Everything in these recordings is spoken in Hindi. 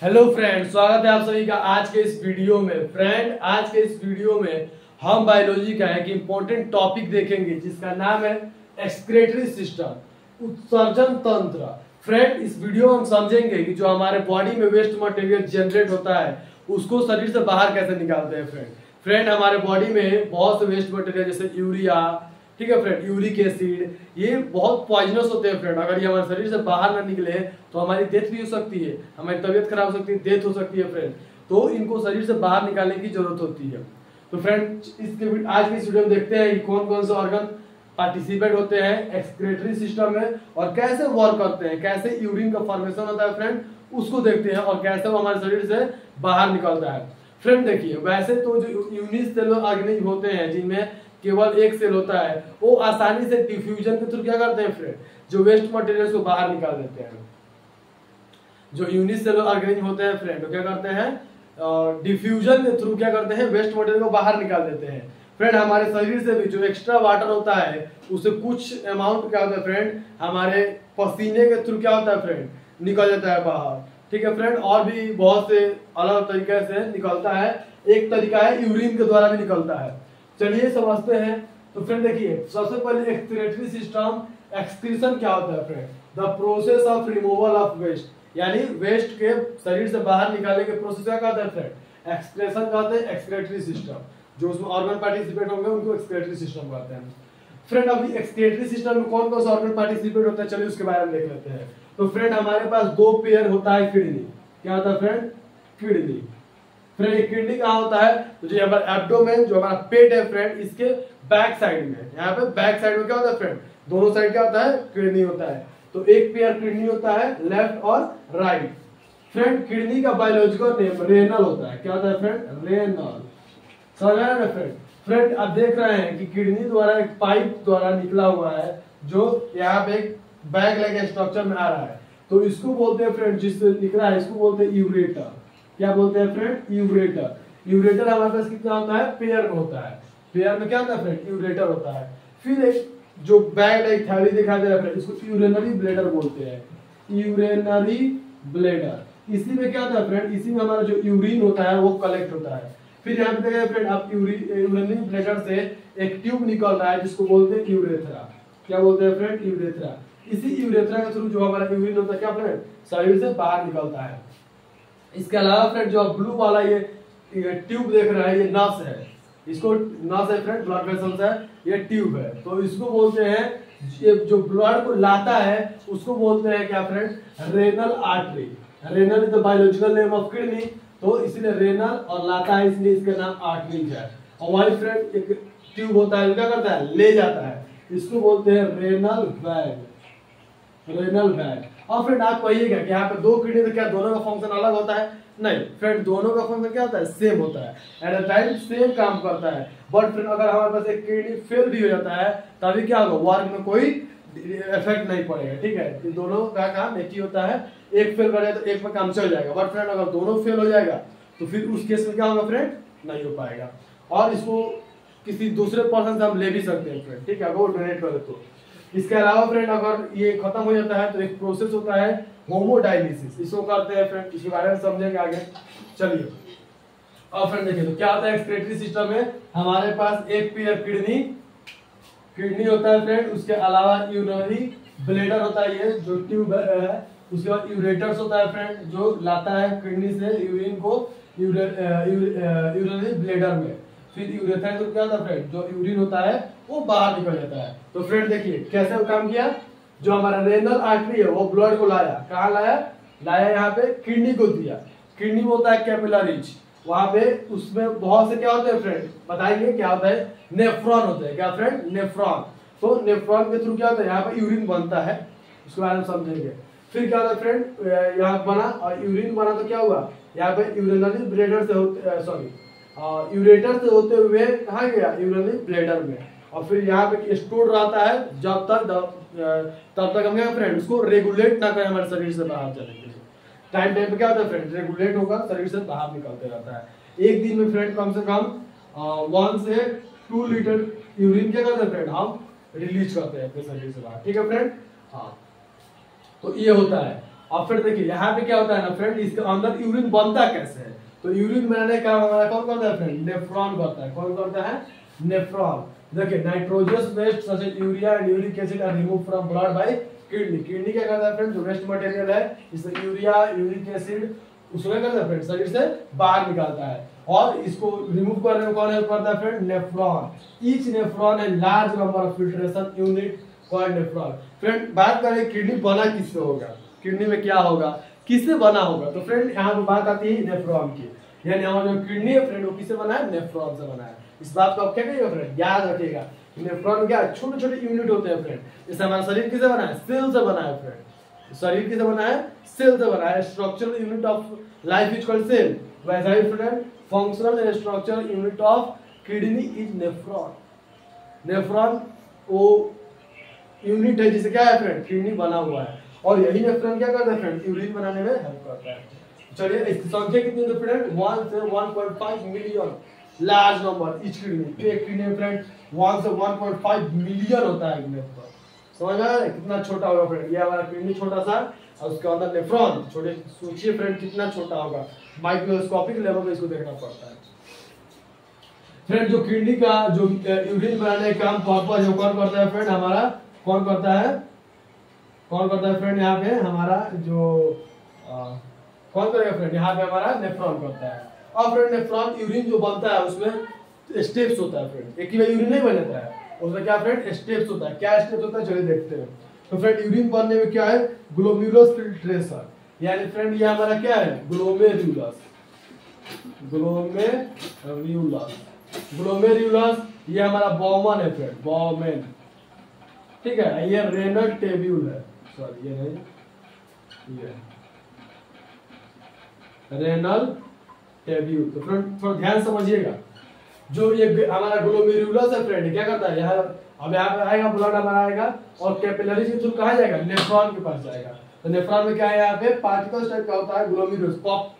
हेलो फ्रेंड, स्वागत है आप सभी का आज के इस वीडियो में। फ्रेंड, आज के इस वीडियो में हम बायोलॉजी का एक इम्पोर्टेंट टॉपिक देखेंगे जिसका नाम है एक्सक्रीटरी सिस्टम, उत्सर्जन तंत्र। फ्रेंड, इस वीडियो में हम समझेंगे कि जो हमारे बॉडी में वेस्ट मटेरियल जनरेट होता है उसको शरीर से बाहर कैसे निकालते हैं। फ्रेंड हमारे बॉडी में बहुत से वेस्ट मटेरियल जैसे यूरिया, ठीक है फ्रेंड, यूरिक एसिड, ये बहुत पॉइजनस होते हैं। फ्रेंड अगर ये हमारे शरीर से बाहर ना निकले तो हमारी डेथ भी हो सकती है, हमारी तबीयत खराब हो सकती है, डेथ हो सकती है। फ्रेंड तो इनको शरीर से बाहर निकालने की जरूरत होती है। तो फ्रेंड इसके आज की इस वीडियो में देखते हैं कि कौन कौन से ऑर्गन पार्टिसिपेट होते हैं एक्सक्रीटरी सिस्टम में और कैसे वर्क करते हैं, कैसे यूरिन का फॉर्मेशन होता है फ्रेंड उसको देखते हैं और कैसे वो हमारे शरीर से बाहर निकलता है। फ्रेंड देखिए, वैसे तो जो यूनिसेलुलर ऑर्गेनिज्म होते हैं जिनमें केवल एक सेल होता है, वो आसानी से डिफ्यूजन के थ्रू क्या करते हैं फ्रेंड, जो वेस्ट मटेरियल को बाहर निकाल देते हैं। जो यूनिसेलुलर ऑर्गेनिज्म होते हैं फ्रेंड वो क्या करते हैं, डिफ्यूजन के थ्रू क्या करते हैं, वेस्ट मटेरियल को बाहर निकाल देते हैं। फ्रेंड हमारे शरीर से भी जो एक्स्ट्रा वाटर होता है उससे कुछ अमाउंट क्या होता है फ्रेंड, हमारे पसीने के थ्रू क्या होता है फ्रेंड, निकल जाता है बाहर। ठीक है फ्रेंड, और भी बहुत से अलग तरीके से निकलता है। एक तरीका है यूरिन के द्वारा भी निकलता है। चलिए समझते हैं। तो फ्रेंड देखिए, सबसे पहले एक्सक्रीटरी सिस्टम, एक्सक्रीशन क्या होता है friend, the process of removal of waste, यानी वेस्ट के शरीर से बाहर निकालने के प्रोसेस क्या कहते हैं फ्रेंड, एक्सक्रीशन कहते हैं। एक्सक्रीटरी सिस्टम जो उसमें ऑर्गन पार्टिसिपेट होंगे उनको एक्सक्रीटरी सिस्टम कहते हैं। फ्रेंड अभी एक्सक्रीटरी सिस्टम में कौन कौन से ऑर्गन पार्टिसिपेट होते हैं, चलिए उसके बारे में देख लेते हैं। तो फ्रेंड हमारे पास दो पेयर होता है किडनी, क्या होता है फ्रेंड, किडनी। फ्रेंड किडनी कहाँ होता है, तो जो हमारा एब्डोमेन, जो हमारा पेट है फ्रेंड, इसके बैक साइड में, यहाँ पे बैक साइड में क्या होता है फ्रेंड, दोनों साइड क्या होता है, किडनी होता है। तो एक पेयर किडनी होता है, लेफ्ट और राइट। फ्रेंड किडनी का बायोलॉजिकल नेम रेनल होता है, क्या होता है फ्रेंड, रेनल। समझ रहे हैं फ्रेंड। फ्रेंड आप देख रहे हैं कि किडनी द्वारा एक पाइप द्वारा निकला हुआ है जो यहाँ पे एक बैग लेके स्ट्रक्चर में आ रहा है, तो इसको बोलते हैं फ्रेंड, जिससे निकला है इसको बोलते हैं यूरेटर। क्या बोलते हैं फ्रेंड, यूरेटर। यूरेटर हमारे पास कितना होता है, पेयर में होता है। पेयर में क्या होता है फ्रेंड, यूरेटर होता है। फिर एक जो बैग एक थैली दिखाई दे रहा है फ्रेंड, इसको यूरिनरी ब्लैडर बोलते हैं, यूरिनरी ब्लैडर। इसी में क्या होता है फ्रेंड, इसी में हमारा जो यूरिन होता है वो कलेक्ट होता है। फिर यहाँ पे देखिए फ्रेंड, आप यूरिनरी ब्लैडर से एक ट्यूब निकल रहा है जिसको बोलते हैं यूरेथ्रा। क्या बोलते हैं फ्रेंड, यूरेथ्रा। इसी यूरेथ्रा के थ्रू जो हमारा यूरिन होता है क्या फ्रेंड, शरीर से बाहर निकलता है। इसके अलावा फ्रेंड जो ब्लू वाला ये ट्यूब देख रहा है, ये नस है, इसको नस है फ्रेंड, ब्लड वेसल्स है, ये ट्यूब है। तो इसको बोलते हैं, ये जो ब्लड को लाता है उसको बोलते हैं क्या friend, renal artery. Renal is the biological name of kidney, तो इसलिए रेनल और लाता है इसलिए इसका नाम आर्टरी है। और वही फ्रेंड एक ट्यूब होता है जो क्या करता है, ले जाता है, इसको बोलते हैं रेनल वैग, रेनल वैग। और फ्रेंड आप कहिएगा कि यहाँ पे दो किडनी तो क्या दोनों का फंक्शन अलग होता है, नहीं फ्रेंड, दोनों का फंक्शन क्या होता है, सेम होता है, एट अ टाइम सेम काम करता है। बट फ्रेंड अगर हमारे पास एक किडनी फेल भी हो जाता है तभी क्या होगा, वर्क में कोई इफेक्ट नहीं पड़ेगा। ठीक है, तो दोनों का काम एक ही होता है, एक फेल करे तो एक में काम चल जाएगा। बट फ्रेंड अगर दोनों फेल हो जाएगा तो फिर उस केस में क्या होगा फ्रेंड, नहीं हो पाएगा। और इसको किसी दूसरे पर्सन से हम ले भी सकते हैं फ्रेंड, ठीक है, अगर वो डोनेट करे तो। इसके अलावा फ्रेंड अगर ये खत्म हो जाता है तो एक प्रोसेस होता है होमोडायलिसिस, इसको करते हैं फ्रेंड, इसके बारे में समझेंगे आगे। चलिए और फ्रेंड देखिए तो क्या होता है एक्सक्रीटरी सिस्टम में, हमारे पास एक पेयर किडनी होता है फ्रेंड, उसके अलावा यूरिनरी ब्लैडर होता है, ये जो ट्यूब है। उसके बाद यूरेटर्स होता है फ्रेंड, जो लाता है किडनी से यूरिन को यूरिनरी ब्लैडर में। फिर यूरेथ्रा तो क्या होता है फ्रेंड, जो यूरिन होता है वो बाहर निकल जाता है। तो फ्रेंड देखिए कैसे वो काम किया, जो हमारा रेनल आर्टरी है वो ब्लड को लाया, कहाँ लाया यहाँ पे किडनी को दिया। किडनी में होता है कैपिलरीज, वहां पे उसमें बहुत से क्या होते हैं फ्रेंड, बताइए क्या होता है, नेफ्रॉन होते हैं। क्या फ्रेंड, नेफ्रॉन। तो नेफ्रॉन के थ्रू क्या होता है, यहाँ पे यूरिन बनता है, उसके बारे में समझेंगे। फिर क्या होता है फ्रेंड, यहाँ बना और यूरिन बना तो क्या हुआ, यहाँ पे यूरिनरी ब्लैडर से होते, सॉरी यूरेटर से होते हुए कहाँ गया, यूरिनरी ब्लैडर में। और फिर यहाँ पे स्टोर रहता है जब तक तब तक हम क्या फ्रेंड उसको रेगुलेट ना करें हमारे शरीर से बाहर जाने के लिए। टाइम टाइम पे क्या होता है फ्रेंड, रेगुलेट होगा, शरीर से बाहर निकलते रहता है। एक दिन में फ्रेंड कम से कम 1 से 2 लीटर यूरिन क्या करते हैं फ्रेंड, हम रिलीज करते हैं अपने शरीर से बाहर। ठीक है फ्रेंड, हाँ तो ये होता है। और फिर देखिए यहाँ पे क्या होता है ना फ्रेंड, इसके अंदर यूरिन बनता कैसे है, तो यूरिन बनाने का हमारा कौन करता है फ्रेंड, नेफ्रॉन करता है। कौन करता है, नेफ्रॉन। देखिए nitrogenous waste such as urea and uric acid are remove from blood by kidney. Kidney क्या करता है फ्रेंड, जो वेस्ट मटेरियल है इसमें यूरिया यूरिक एसिड उसमें करता है फ्रेंड शरीर से बाहर निकालता है, और इसको रिमूव करने में कौन हेल्प करता है फ्रेंड, नेफ्रॉन। ईच नेफ्रॉन है large number of filtration unit called nephron. Friend बात करें किडनी बना किससे होगा, किडनी में क्या होगा, किससे बना होगा, तो फ्रेंड यहाँ पे बात आती है नेफ्रॉन की। यानी हमारा जो किडनी है फ्रेंड वो किससे बना है, नेफ्रॉन से बना है। इस बात को आप क्या कहिएगा फ्रेंड, याद रखिएगा। नेफ्रॉन क्या छोटे छोटे यूनिट होते हैं फ्रेंड। जैसे हमारा शरीर किससे बना है, सेल से बना है फ्रेंड। शरीर किससे बना है, सेल से बना है। Structural unit of life is called cell. वैसा ही friend functional and structural unit of kidney is nephron. Nephron वो यूनिट है जिसे क्या है फ्रेंड, किडनी बना हुआ है, और यही नेफ्रॉन क्या करता है फ्रेंड, यूरिन बनाने में हेल्प करता है। चलिए इसकी संख्या कितनी है फ्रेंड, 1 से 1.5 million large number each kidney. एक किडनी फ्रेंड 1 से 1.5 मिलियन होता है नेफ्रॉन। समझ में आ रहा है कितना छोटा होगा फ्रेंड, ये हमारा किडनी छोटा सा और उसके अंदर नेफ्रॉन छोटे। सोचिए फ्रेंड कितना छोटा होगा, माइक्रोस्कोपिक लेवल पे इसको देखना पड़ता है फ्रेंड। जो किडनी का जो यूरिन बनाने का काम पर्पस जो कौन करता है फ्रेंड, हमारा कौन करता है, कौन करता है फ्रेंड, यहाँ पे हमारा जो कौन करेगा फ्रेंड, यहाँ पे हमारा नेफ्रॉन करता है। और फ्रेंड नेफ्रॉन यूरिन जो बनता है उसमें स्टेप्स होता है फ्रेंड, एक ही बार यूरिन नहीं बन जाता है, उसमें क्या फ्रेंड स्टेप्स होता है। क्या स्टेप्स होता है चलिए देखते हैं। तो फ्रेंड यूरिन बनने में क्या है, ग्लोमेरुलस फिल्ट्रेशन, यानी फ्रेंड ये हमारा क्या है, ग्लोमेरुलस। ग्लोमेरुलस ग्लोमेरुलस ये हमारा बॉमन है फ्रेंड, बॉमन, ठीक है। ये रेनल टेब्यूल है, सॉरी ये नहीं, ये रेनल टेब्यूल। तो फ्रेंड थोड़ा ध्यान समझिएगा, जो ये हमारा ग्लोमेरुलस है फ्रेंड क्या करता है, यहाँ अब यहाँ पे आएगा ब्लड हमारा आएगा और कैपिलरीज के थ्रू कहाँ जाएगा, नेफ्रॉन के पास जाएगा। तो नेफ्रॉन में क्या है, यहाँ पे पार्टिकल्स टाइप का होता है ग्लोमेरुलस, कप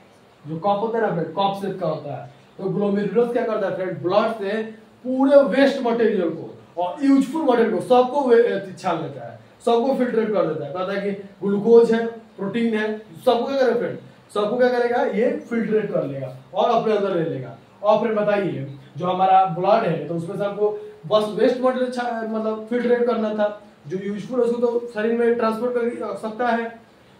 जो कप होता है ना फ्रेंड, कप शेप का होता है। तो ग्लोमेरुलस क्या करता है फ्रेंड, ब्लड से पूरे वेस्ट मटेरियल को और यूजफुल मटेरियल को सबको छान लेता है, सबको फिल्ट्रेट कर देता है। कहता है कि ग्लूकोज है, प्रोटीन है, सबको क्या करेगा फ्रेंड, सबको क्या करेगा, ये फिल्ट्रेट कर लेगा और अपने अंदर ले लेगा। और फिर बताइए जो हमारा ब्लड है तो उसमें से हमको बस वेस्ट मटेरियल मतलब फिल्ट्रेट करना था, जो यूजफुल है उसको तो शरीर में ट्रांसफर कर सकता है।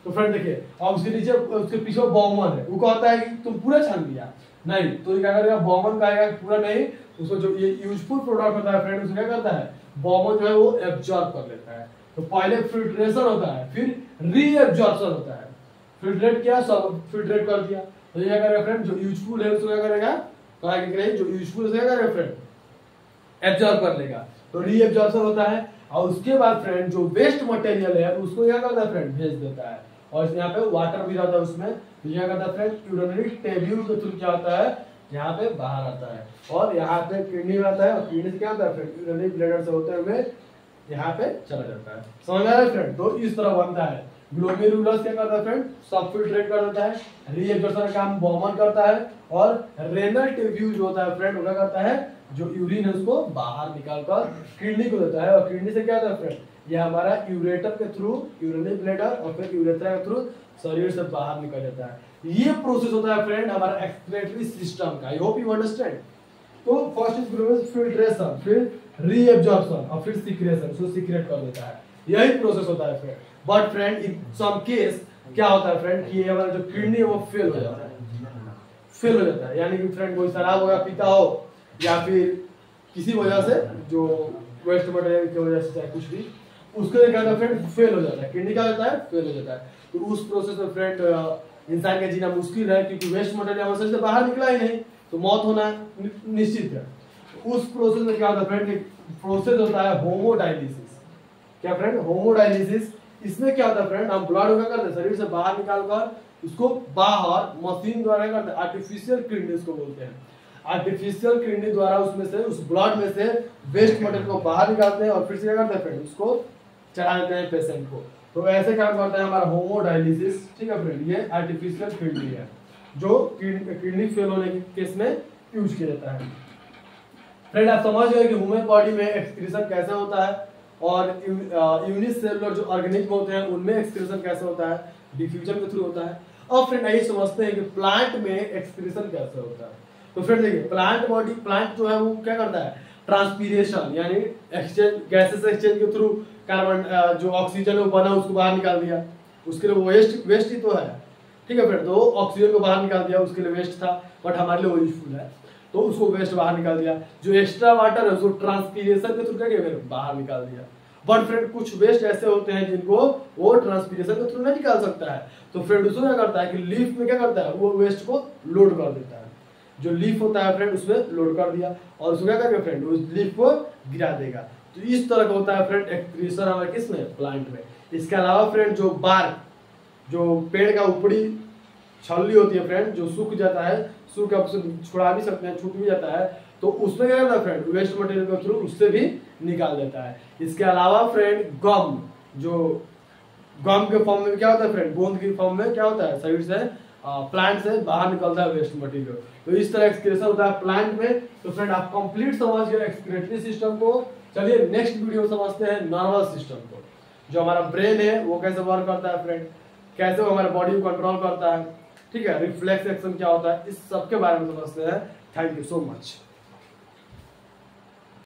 तो फ्रेंड देखिए और उसके नीचे उसके पीछे बॉमन है, वो कहता है कि तुम पूरा छान लिया, नहीं तो ये क्या करेगा, बॉमन कहेगा पूरा नहीं, उसको जो ये यूजफुल प्रोडक्ट होता है फ्रेंड उसको क्या करता है, बॉमन जो है वो एब्जॉर्ब कर लेता है। तो पहले फिल्ट्रेशन होता है फिर रीएब्जॉर्प्शन होता है। फिल्ट्रेट किया, सब फिल्ट्रेट कर दिया, तो ये क्या करेगा फ्रेंड, जो यूजफुल है उसको क्या करेगा, कहा कि नहीं जो यूजफुल है क्या करेगा फ्रेंड, एब्जॉर्ब कर लेगा। तो रीएब्जॉर्प्शन होता है और उसके बाद फ्रेंड जो वेस्ट मटेरियल है उसको क्या करता है फ्रेंड, भेज देता है। और यहाँ पे वाटर भी रहता है उसमें, तो क्या करता है फ्रेंड, यूरिनरी टेब्यूल के थ्रू क्या होता है, यहाँ पे बाहर आता है और यहाँ पे किडनी में आता है और किडनी से क्या होता है फ्रेंड, यूरिनरी ब्लैडर से होते हुए यहाँ पे चला जाता है। समझ आ रहा है फ्रेंड, तो इस तरह बनता है। ग्लोमेरुलस क्या करता है फ्रेंड, सब फिल्ट्रेट कर देता है, रीएब्जॉर्प्शन का काम बॉमन करता है, और रेनल टेब्यूल जो होता है फ्रेंड वो क्या करता है, जो यूरिन है उसको बाहर निकालकर किडनी को देता है, और किडनी से क्या होता है फ्रेंड, ये हमारा यूरेटर के थ्रू यूरिनरी ब्लैडर और फिर यूरेथ्रा के थ्रू शरीर से बाहर निकल जाता है। ये प्रोसेस होता है फ्रेंड हमारा एक्सक्रीटरी सिस्टम का। I hope you understand. तो फर्स्ट इज ग्लोमेरुलस फिल्ट्रेशन, फिर रीएब्जॉर्प्शन और फिर सीक्रेशन, उसको सीक्रेट कर देता है। यही प्रोसेस होता है friend. But friend in some case क्या होता है फ्रेंड कि ये हमारा जो किडनी है वो फेल हो जाता है, फेल हो जाता है। यानी कि फ्रेंड कोई शराब वगैरह पीता हो या फिर किसी वजह से जो वेस्ट मटेरियल की वजह से चाहे कुछ भी, उसके लिए क्या होता है फ्रेंड, फेल हो जाता है, किडनी का होता है फेल हो जाता है। तो उस प्रोसेस में फ्रेंड इंसान का जीना मुश्किल है, क्योंकि वेस्ट मटेरियल हमारे शरीर से बाहर निकला ही नहीं, तो मौत होना निश्चित है। उस प्रोसेस में क्या होता है फ्रेंड, प्रोसेस होता है होमोडायलिसिस। क्या फ्रेंड, होमोडायलिसिस। इसमें क्या होता है फ्रेंड, हम ब्लड क्या करते हैं शरीर से बाहर निकालकर उसको बाहर मशीन द्वारा करते हैं, आर्टिफिशियल किडनी उसको बोलते हैं। आर्टिफिशियल किडनी द्वारा उसमें से उस ब्लड में से वेस्ट मटेरियल को बाहर निकालते हैं और फिर से क्या करते हैं फ्रेंड, उसको चढ़ा देते हैं पेशेंट को। तो ऐसे काम करता है हमारा होमोडायलिसिस। ठीक है फ्रेंड, ये आर्टिफिशियल किडनी है जो किडनी फेल होने के केस में यूज किया जाता है। फ्रेंड आप समझ गए कि ह्यूमन बॉडी में एक्सक्रीशन कैसे होता है और यूनिसेलुलर जो ऑर्गेनिज्म होते हैं उनमें एक्सक्रीशन कैसे होता है। डिफ्यूजन के थ्रू होता है। अब फ्रेंड आइए समझते हैं कि प्लांट में एक्सक्रीशन कैसे होता है। तो फ्रेंड देखिए, प्लांट जो है वो क्या करता है, ट्रांसपीरेशन यानी एक्सचेंज, गैसेस एक्सचेंज के थ्रू कार्बन जो ऑक्सीजन वो बना उसको बाहर निकाल दिया, उसके लिए वो वेस्ट ही तो है, ठीक है फ्रेंड। तो ऑक्सीजन को बाहर निकाल दिया, उसके लिए वेस्ट था, बट हमारे लिए वो यूजफुल है, तो उसको वेस्ट बाहर निकाल दिया। जो एक्स्ट्रा वाटर है उसको ट्रांसपीरेशन के थ्रू क्या किया, बाहर निकाल दिया। बट फ्रेंड कुछ वेस्ट ऐसे होते हैं जिनको वो ट्रांसपीरेशन के थ्रू नहीं निकाल सकता है, तो फ्रेंड उसको क्या करता है कि लीफ में क्या करता है, वो वेस्ट को लोड कर देता है। जो लीफ होता है फ्रेंड उसमें लोड कर दिया और उसको क्या करेगा फ्रेंड, उस लीफ को गिरा देगा। तो इस तरह का होता है फ्रेंड एक्सक्रीशन हमारे किसमें, प्लांट में। इसके अलावा फ्रेंड जो बार्क, जो पेड़ का ऊपरी छल्ली होती है फ्रेंड, जो सूख जाता है, सूख आप छुड़ा भी सकते हैं, छूट भी जाता है, तो उसमें क्या करता है फ्रेंड, वेस्ट मटेरियल के थ्रू उससे भी निकाल देता है। इसके अलावा फ्रेंड गम, जो गम के फॉर्म में क्या होता है फ्रेंड, गोंद के फॉर्म में क्या होता है, साइड से प्लांट से बाहर निकलता है वेस्ट मटेरियल। तो इस तरह एक्सक्रीशन होता है प्लांट में। तो फ्रेंड आप कंप्लीट समझ गए एक्सक्रीटरी सिस्टम को। चलिए नेक्स्ट वीडियो में समझते हैं नर्वस सिस्टम को, जो हमारा ब्रेन है वो कैसे वर्क करता है फ्रेंड, कैसे वो हमारे बॉडी को कंट्रोल करता है, ठीक है, रिफ्लेक्स एक्शन क्या होता है, इस सब के बारे में समझते हैं। Thank you so much.